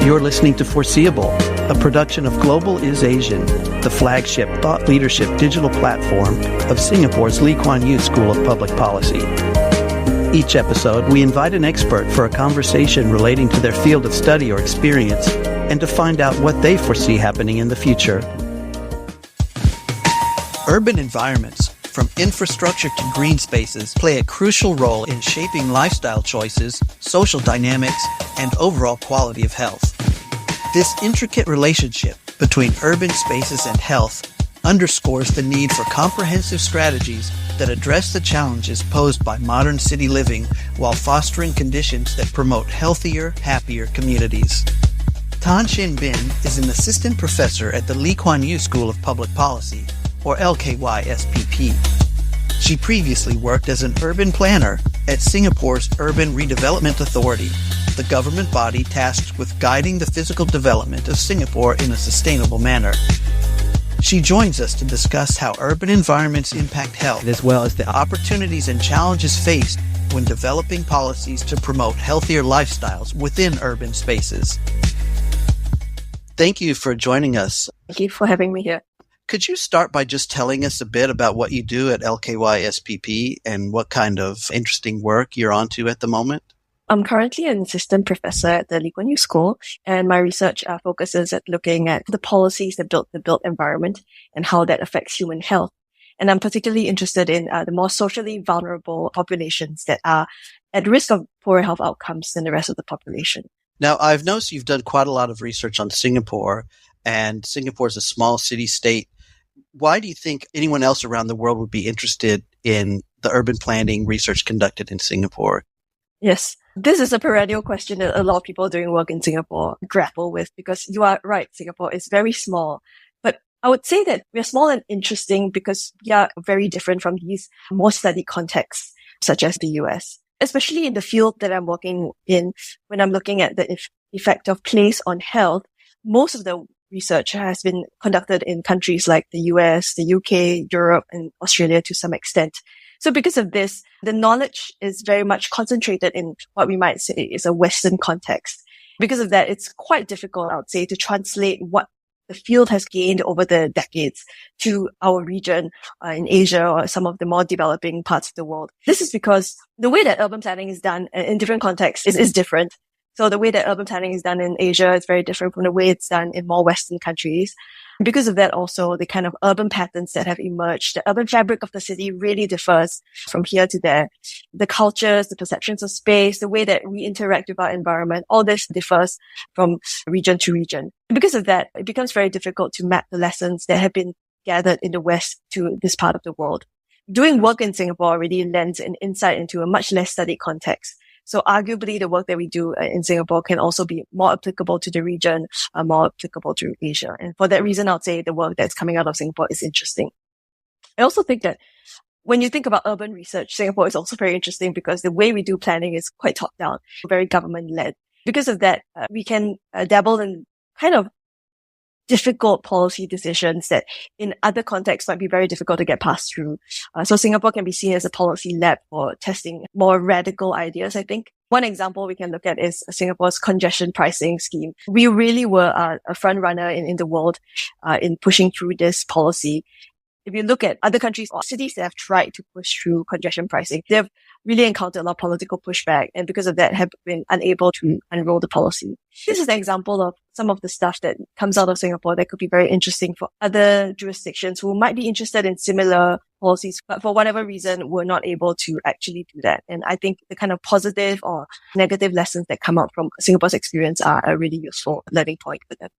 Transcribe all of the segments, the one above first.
You're listening to Foreseeable, a production of Global is Asian, the flagship thought leadership digital platform of Singapore's Lee Kuan Yew School of Public Policy. Each episode, we invite an expert for a conversation relating to their field of study or experience and to find out what they foresee happening in the future. Urban environments, from infrastructure to green spaces, play a crucial role in shaping lifestyle choices, social dynamics, and overall quality of health. This intricate relationship between urban spaces and health underscores the need for comprehensive strategies that address the challenges posed by modern city living while fostering conditions that promote healthier, happier communities. Tan Shin Bin is an assistant professor at the Lee Kuan Yew School of Public Policy, or LKYSPP. She previously worked as an urban planner at Singapore's Urban Redevelopment Authority, the government body tasked with guiding the physical development of Singapore in a sustainable manner. She joins us to discuss how urban environments impact health, as well as the opportunities and challenges faced when developing policies to promote healthier lifestyles within urban spaces. Thank you for joining us. Thank you for having me here. Could you start by just telling us a bit about what you do at LKYSPP and what kind of interesting work you're onto at the moment? I'm currently an assistant professor at the Lee Kuan Yew School, and my research focuses at looking at the policies that build the built environment and how that affects human health. And I'm particularly interested in the more socially vulnerable populations that are at risk of poorer health outcomes than the rest of the population. Now, I've noticed you've done quite a lot of research on Singapore, and Singapore is a small city-state. Why do you think anyone else around the world would be interested in the urban planning research conducted in Singapore? Yes, this is a perennial question that a lot of people doing work in Singapore grapple with, because you are right, Singapore is very small. But I would say that we're small and interesting because we are very different from these more studied contexts, such as the US. Especially in the field that I'm working in, when I'm looking at the effect of place on health, most of the research has been conducted in countries like the US, the UK, Europe, and Australia to some extent. So because of this, the knowledge is very much concentrated in what we might say is a Western context. Because of that, it's quite difficult, I would say, to translate what the field has gained over the decades to our region in Asia or some of the more developing parts of the world. This is because the way that urban planning is done in different contexts is different. So the way that urban planning is done in Asia is very different from the way it's done in more Western countries. Because of that, also, the kind of urban patterns that have emerged, the urban fabric of the city really differs from here to there. The cultures, the perceptions of space, the way that we interact with our environment, all this differs from region to region. Because of that, it becomes very difficult to map the lessons that have been gathered in the West to this part of the world. Doing work in Singapore already lends an insight into a much less studied context. So arguably the work that we do in Singapore can also be more applicable to the region, more applicable to Asia. And for that reason, I'd say the work that's coming out of Singapore is interesting. I also think that when you think about urban research, Singapore is also very interesting because the way we do planning is quite top-down, very government-led. Because of that, we can dabble in kind of difficult policy decisions that in other contexts might be very difficult to get passed through. So Singapore can be seen as a policy lab for testing more radical ideas, I think. One example we can look at is Singapore's congestion pricing scheme. We really were a front runner in the world in pushing through this policy. If you look at other countries or cities that have tried to push through congestion pricing, they've really encountered a lot of political pushback, and because of that have been unable to unroll the policy. This is an example of some of the stuff that comes out of Singapore that could be very interesting for other jurisdictions who might be interested in similar policies, but for whatever reason were not able to actually do that. And I think the kind of positive or negative lessons that come out from Singapore's experience are a really useful learning point for them.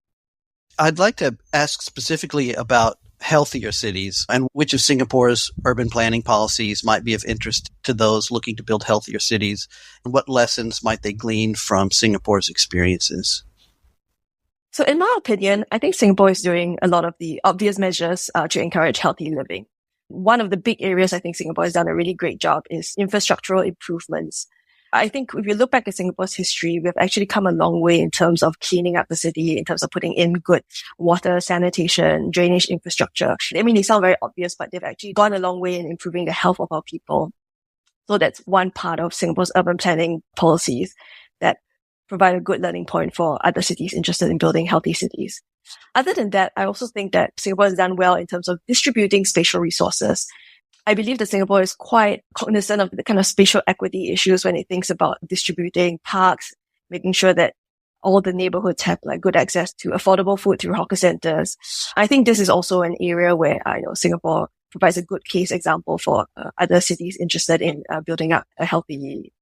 I'd like to ask specifically about healthier cities and which of Singapore's urban planning policies might be of interest to those looking to build healthier cities, and what lessons might they glean from Singapore's experiences? So in my opinion, I think Singapore is doing a lot of the obvious measures to encourage healthy living. One of the big areas I think Singapore has done a really great job is infrastructural improvements. I think if you look back at Singapore's history, we've actually come a long way in terms of cleaning up the city, in terms of putting in good water, sanitation, drainage infrastructure. I mean, they sound very obvious, but they've actually gone a long way in improving the health of our people. So that's one part of Singapore's urban planning policies that provide a good learning point for other cities interested in building healthy cities. Other than that, I also think that Singapore has done well in terms of distributing spatial resources. I believe that Singapore is quite cognizant of the kind of spatial equity issues when it thinks about distributing parks, making sure that all the neighborhoods have like good access to affordable food through hawker centers. I think this is also an area where I know Singapore provides a good case example for other cities interested in building up a healthy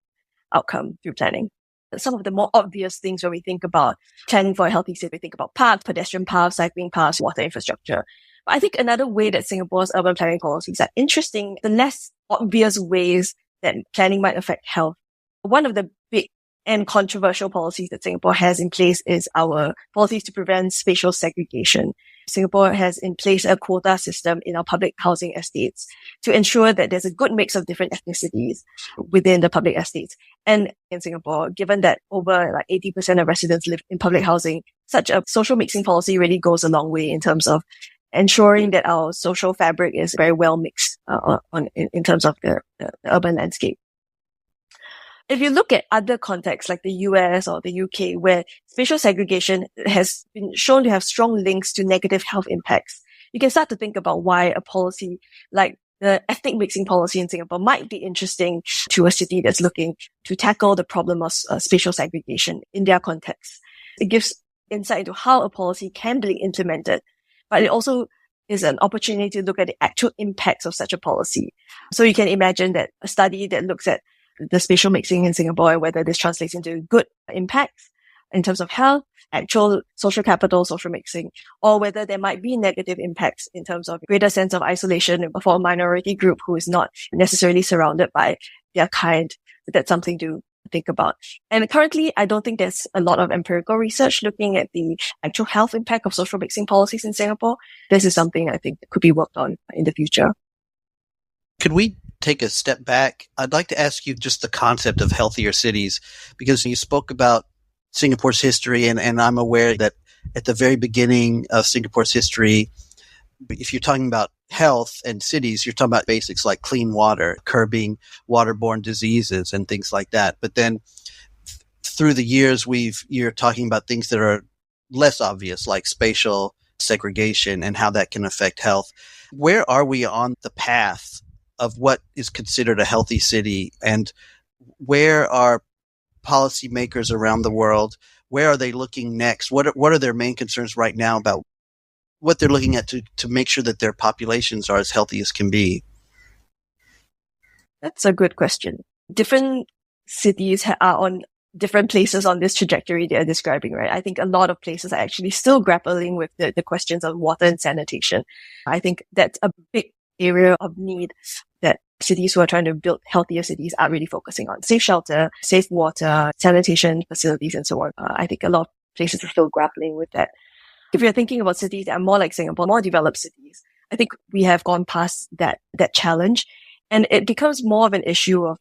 outcome through planning. Some of the more obvious things when we think about planning for a healthy city, we think about parks, pedestrian paths, cycling paths, water infrastructure. But I think another way that Singapore's urban planning policies are interesting, the less obvious ways that planning might affect health. One of the big and controversial policies that Singapore has in place is our policies to prevent spatial segregation. Singapore has in place a quota system in our public housing estates to ensure that there's a good mix of different ethnicities within the public estates. And in Singapore, given that over like 80% of residents live in public housing, such a social mixing policy really goes a long way in terms of ensuring that our social fabric is very well mixed in terms of the urban landscape. If you look at other contexts like the US or the UK, where spatial segregation has been shown to have strong links to negative health impacts, you can start to think about why a policy like the ethnic mixing policy in Singapore might be interesting to a city that's looking to tackle the problem of spatial segregation in their context. It gives insight into how a policy can be implemented, but it also is an opportunity to look at the actual impacts of such a policy. So you can imagine that a study that looks at the spatial mixing in Singapore and whether this translates into good impacts in terms of health, actual social capital, social mixing, or whether there might be negative impacts in terms of greater sense of isolation for a minority group who is not necessarily surrounded by their kind. That's something to think about. And currently, I don't think there's a lot of empirical research looking at the actual health impact of social mixing policies in Singapore. This is something I think that could be worked on in the future. Could we take a step back? I'd like to ask you just the concept of healthier cities, because you spoke about Singapore's history, and I'm aware that at the very beginning of Singapore's history, if you're talking about health and cities, you're talking about basics like clean water, curbing waterborne diseases and things like that. But then through the years, you're talking about things that are less obvious, like spatial segregation and how that can affect health. Where are we on the path of what is considered a healthy city, and where are policymakers around the world? Where are they looking next? What are their main concerns right now about what they're looking at to make sure that their populations are as healthy as can be? That's a good question. Different cities are on different places on this trajectory they're describing, right? I think a lot of places are actually still grappling with the questions of water and sanitation. I think that's a big area of need that cities who are trying to build healthier cities are really focusing on. Safe shelter, safe water, sanitation facilities, and so on. I think a lot of places are still grappling with that. If you're thinking about cities that are more like Singapore, more developed cities, I think we have gone past that challenge, and it becomes more of an issue of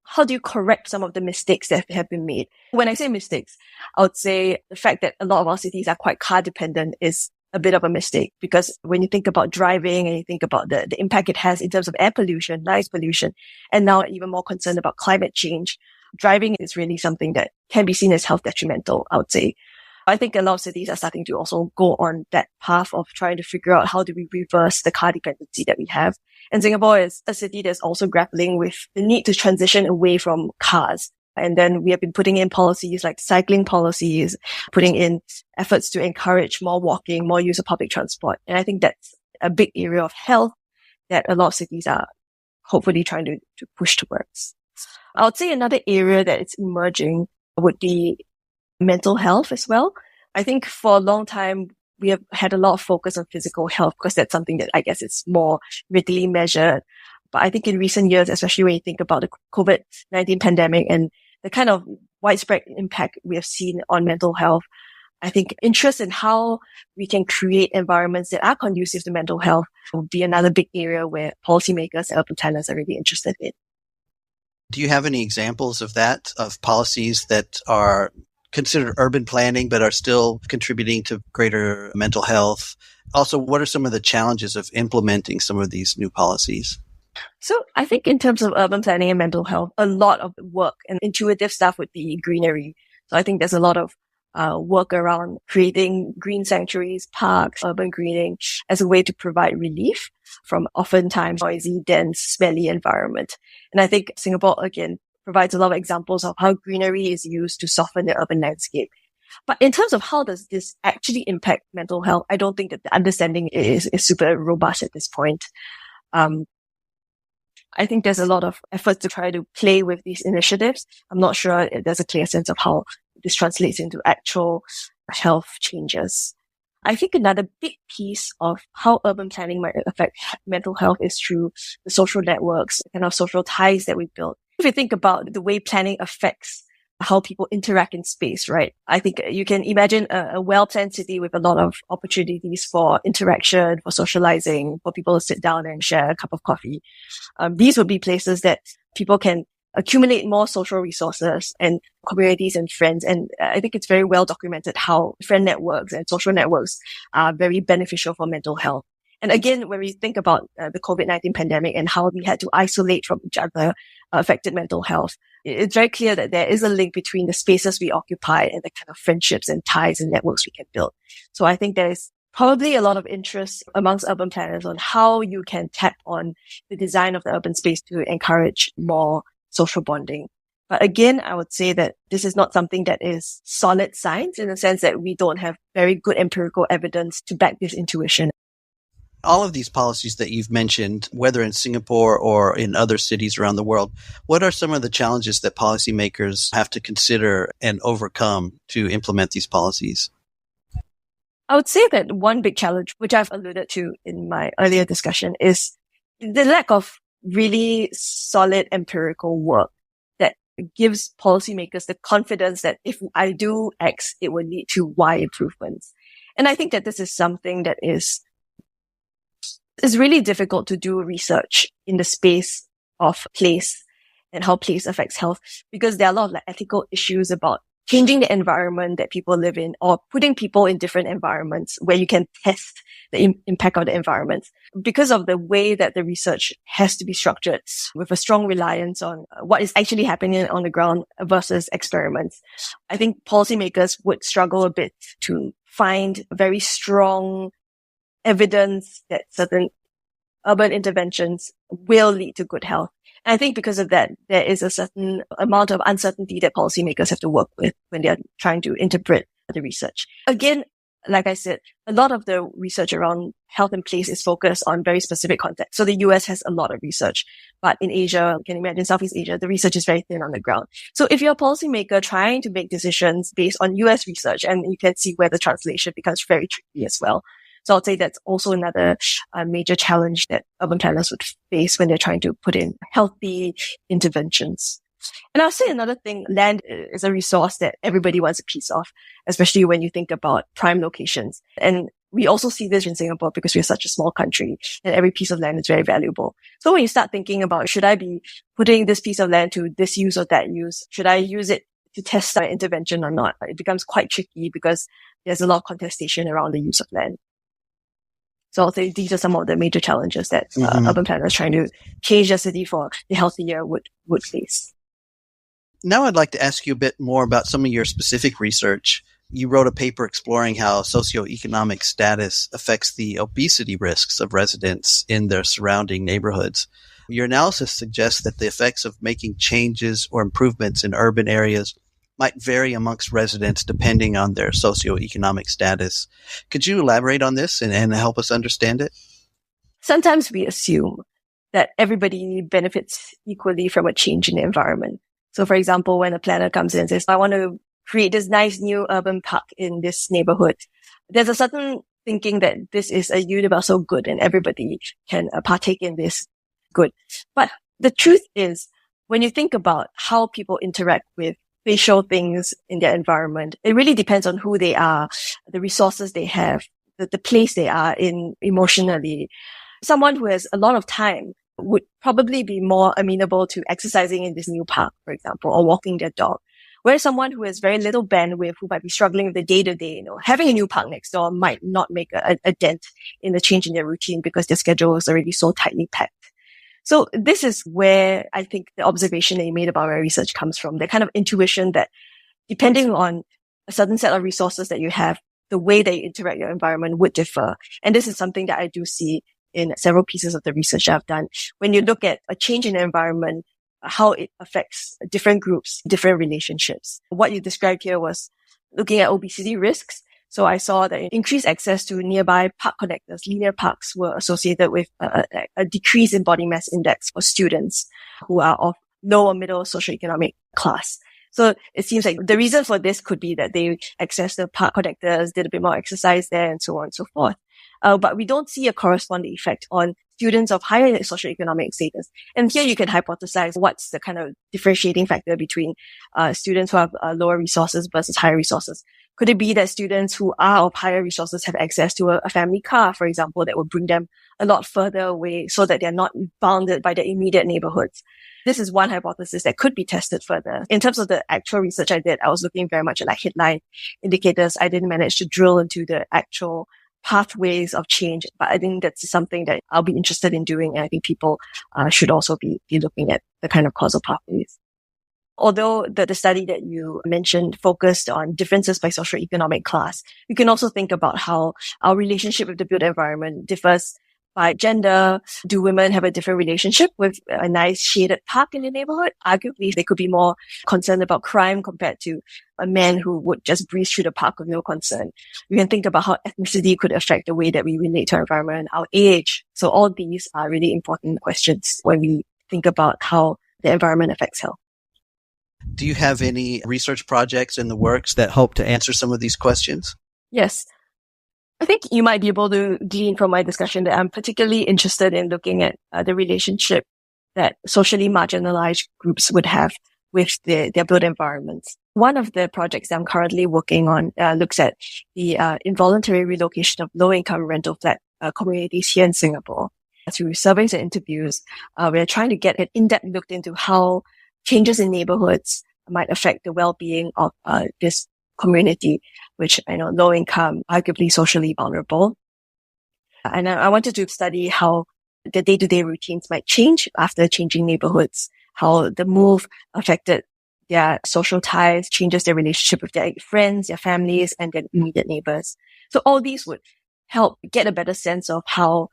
how do you correct some of the mistakes that have been made? When I say mistakes, I would say the fact that a lot of our cities are quite car dependent is a bit of a mistake, because when you think about driving and you think about the impact it has in terms of air pollution, noise pollution, and now even more concerned about climate change, driving is really something that can be seen as health detrimental, I would say. I think a lot of cities are starting to also go on that path of trying to figure out how do we reverse the car dependency that we have. And Singapore is a city that's also grappling with the need to transition away from cars. And then we have been putting in policies like cycling policies, putting in efforts to encourage more walking, more use of public transport. And I think that's a big area of health that a lot of cities are hopefully trying to push towards. I would say another area that is emerging would be mental health as well. I think for a long time, we have had a lot of focus on physical health because that's something that I guess is more readily measured. But I think in recent years, especially when you think about the COVID-19 pandemic and the kind of widespread impact we have seen on mental health, I think interest in how we can create environments that are conducive to mental health will be another big area where policymakers and urban planners are really interested in. Do you have any examples of that, of policies that are considered urban planning but are still contributing to greater mental health? Also, what are some of the challenges of implementing some of these new policies? So I think in terms of urban planning and mental health, a lot of the work and intuitive stuff would be greenery. So I think there's a lot of work around creating green sanctuaries, parks, urban greening as a way to provide relief from oftentimes noisy, dense, smelly environment. And I think Singapore, again, provides a lot of examples of how greenery is used to soften the urban landscape. But in terms of how does this actually impact mental health, I don't think that the understanding is super robust at this point. I think there's a lot of effort to try to play with these initiatives. I'm not sure there's a clear sense of how this translates into actual health changes. I think another big piece of how urban planning might affect mental health is through the social networks, the kind of social ties that we build. If you think about the way planning affects how people interact in space, right? I think you can imagine a well-planned city with a lot of opportunities for interaction, for socializing, for people to sit down and share a cup of coffee. These would be places that people can accumulate more social resources and communities and friends. And I think it's very well documented how friend networks and social networks are very beneficial for mental health. And again, when we think about the COVID-19 pandemic and how we had to isolate from each other affected mental health, it's very clear that there is a link between the spaces we occupy and the kind of friendships and ties and networks we can build. So I think there is probably a lot of interest amongst urban planners on how you can tap on the design of the urban space to encourage more social bonding. But again, I would say that this is not something that is solid science in the sense that we don't have very good empirical evidence to back this intuition. All of these policies that you've mentioned, whether in Singapore or in other cities around the world, what are some of the challenges that policymakers have to consider and overcome to implement these policies? I would say that one big challenge, which I've alluded to in my earlier discussion, is the lack of really solid empirical work that gives policymakers the confidence that if I do X, it will lead to Y improvements. And I think that this is something that is really difficult to do research in the space of place and how place affects health, because there are a lot of ethical issues about changing the environment that people live in or putting people in different environments where you can test the impact of the environment. Because of the way that the research has to be structured with a strong reliance on what is actually happening on the ground versus experiments, I think policymakers would struggle a bit to find very strong evidence that certain urban interventions will lead to good health. And I think because of that, there is a certain amount of uncertainty that policymakers have to work with when they're trying to interpret the research. Again, like I said, a lot of the research around health and place is focused on very specific contexts. So the US has a lot of research, but in Asia, you can imagine Southeast Asia, the research is very thin on the ground. So if you're a policymaker trying to make decisions based on US research, and you can see where the translation becomes very tricky as well. So I'll say that's also another major challenge that urban planners would face when they're trying to put in healthy interventions. And I'll say another thing, land is a resource that everybody wants a piece of, especially when you think about prime locations. And we also see this in Singapore because we're such a small country and every piece of land is very valuable. So when you start thinking about, should I be putting this piece of land to this use or that use? Should I use it to test an intervention or not? It becomes quite tricky because there's a lot of contestation around the use of land. So I'll say these are some of the major challenges that urban planners trying to change their city for the healthier would face. Now I'd like to ask you a bit more about some of your specific research. You wrote a paper exploring how socioeconomic status affects the obesity risks of residents in their surrounding neighborhoods. Your analysis suggests that the effects of making changes or improvements in urban areas might vary amongst residents depending on their socioeconomic status. Could you elaborate on this and help us understand it? Sometimes we assume that everybody benefits equally from a change in the environment. So for example, when a planner comes in and says, I want to create this nice new urban park in this neighborhood, there's a certain thinking that this is a universal good and everybody can partake in this good. But the truth is, when you think about how people interact with spatial things in their environment, it really depends on who they are, the resources they have, the place they are in emotionally. Someone who has a lot of time would probably be more amenable to exercising in this new park, for example, or walking their dog. Whereas someone who has very little bandwidth, who might be struggling with the day-to-day, having a new park next door might not make a dent in the change in their routine because their schedule is already so tightly packed. So this is where I think the observation that you made about my research comes from, the kind of intuition that depending on a certain set of resources that you have, the way that you interact with your environment would differ. And this is something that I do see in several pieces of the research I've done. When you look at a change in the environment, how it affects different groups, different relationships. What you described here was looking at obesity risks. So I saw that increased access to nearby park connectors, linear parks, were associated with a decrease in body mass index for students who are of low or middle socioeconomic class. So it seems like the reason for this could be that they accessed the park connectors, did a bit more exercise there, and so on and so forth. But we don't see a corresponding effect on students of higher socioeconomic status. And here you can hypothesize what's the kind of differentiating factor between students who have lower resources versus higher resources. Could it be that students who are of higher resources have access to a family car, for example, that will bring them a lot further away so that they're not bounded by their immediate neighborhoods? This is one hypothesis that could be tested further. In terms of the actual research I did, I was looking very much at like headline indicators. I didn't manage to drill into the actual pathways of change, but I think that's something that I'll be interested in doing. And I think people should also be looking at the kind of causal pathways. Although the study that you mentioned focused on differences by socioeconomic class, we can also think about how our relationship with the built environment differs by gender. Do women have a different relationship with a nice shaded park in the neighborhood? Arguably, they could be more concerned about crime compared to a man who would just breeze through the park with no concern. We can think about how ethnicity could affect the way that we relate to our environment, our age. So all these are really important questions when we think about how the environment affects health. Do you have any research projects in the works that hope to answer some of these questions? Yes. I think you might be able to glean from my discussion that I'm particularly interested in looking at the relationship that socially marginalized groups would have with their built environments. One of the projects that I'm currently working on looks at the involuntary relocation of low-income rental flat communities here in Singapore. Through surveys and interviews, we're trying to get an in-depth look into how changes in neighborhoods might affect the well-being of this community, which I know low income, arguably socially vulnerable. And I wanted to study how the day-to-day routines might change after changing neighborhoods, how the move affected their social ties, changes their relationship with their friends, their families, and their immediate neighbors. So all these would help get a better sense of how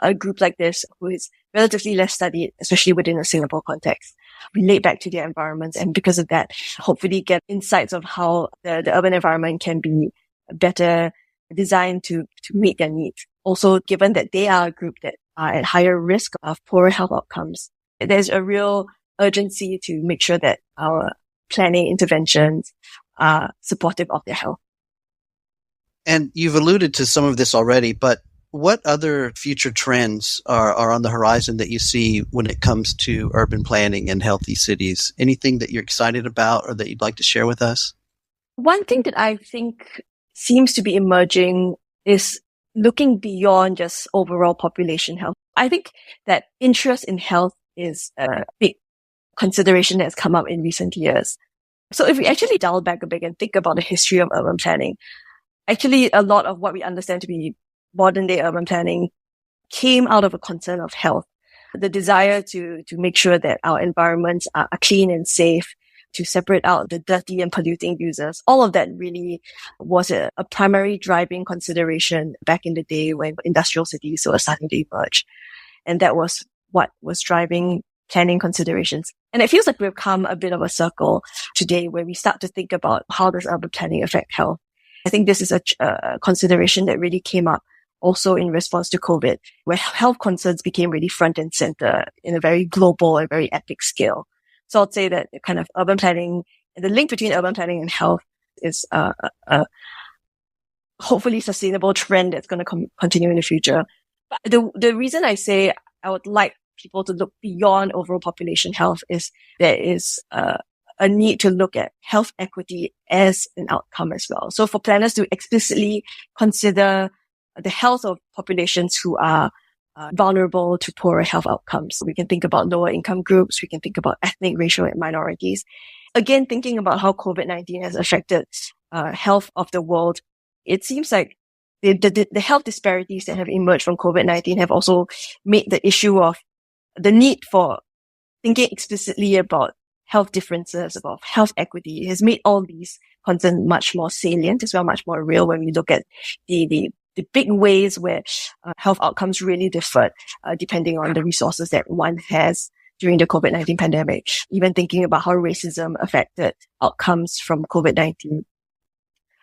a group like this, who is relatively less studied, especially within a Singapore context, relate back to their environments. And because of that, hopefully get insights of how the urban environment can be better designed to meet their needs. Also, given that they are a group that are at higher risk of poorer health outcomes, there's a real urgency to make sure that our planning interventions are supportive of their health. And you've alluded to some of this already, but what other future trends are on the horizon that you see when it comes to urban planning and healthy cities? Anything that you're excited about or that you'd like to share with us? One thing that I think seems to be emerging is looking beyond just overall population health. I think that interest in health is a big consideration that's come up in recent years. So if we actually dial back a bit and think about the history of urban planning, actually a lot of what we understand to be modern day urban planning came out of a concern of health, the desire to make sure that our environments are clean and safe, to separate out the dirty and polluting users. All of that really was a primary driving consideration back in the day when industrial cities were starting to emerge. And that was what was driving planning considerations. And it feels like we've come a bit of a circle today where we start to think about how does urban planning affect health. I think this is a consideration that really came up also in response to COVID, where health concerns became really front and center in a very global and very epic scale. So I'd say that kind of urban planning, the link between urban planning and health is a hopefully sustainable trend that's going to continue in the future. But the reason I say I would like people to look beyond overall population health is there is a need to look at health equity as an outcome as well. So for planners to explicitly consider the health of populations who are vulnerable to poorer health outcomes. We can think about lower income groups. We can think about ethnic, racial, and minorities. Again, thinking about how COVID-19 has affected health of the world, it seems like the health disparities that have emerged from COVID-19 have also made the issue of the need for thinking explicitly about health differences, about health equity has made all these concerns much more salient as well, much more real when we look at the big ways where health outcomes really differ depending on the resources that one has during the COVID-19 pandemic, even thinking about how racism affected outcomes from COVID-19.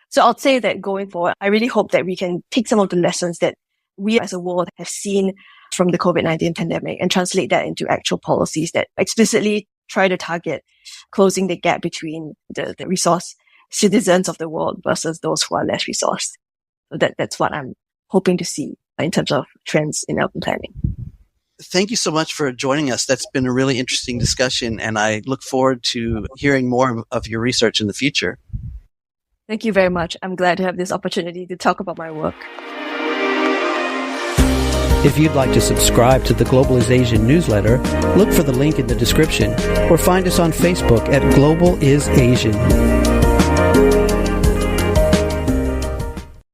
So I'll say that going forward, I really hope that we can take some of the lessons that we as a world have seen from the COVID-19 pandemic and translate that into actual policies that explicitly try to target closing the gap between the resource citizens of the world versus those who are less resourced. So that's what I'm hoping to see in terms of trends in urban planning. Thank you so much for joining us. That's been a really interesting discussion, and I look forward to hearing more of your research in the future. Thank you very much. I'm glad to have this opportunity to talk about my work. If you'd like to subscribe to the Globalization newsletter, look for the link in the description or find us on Facebook at Global is Asian.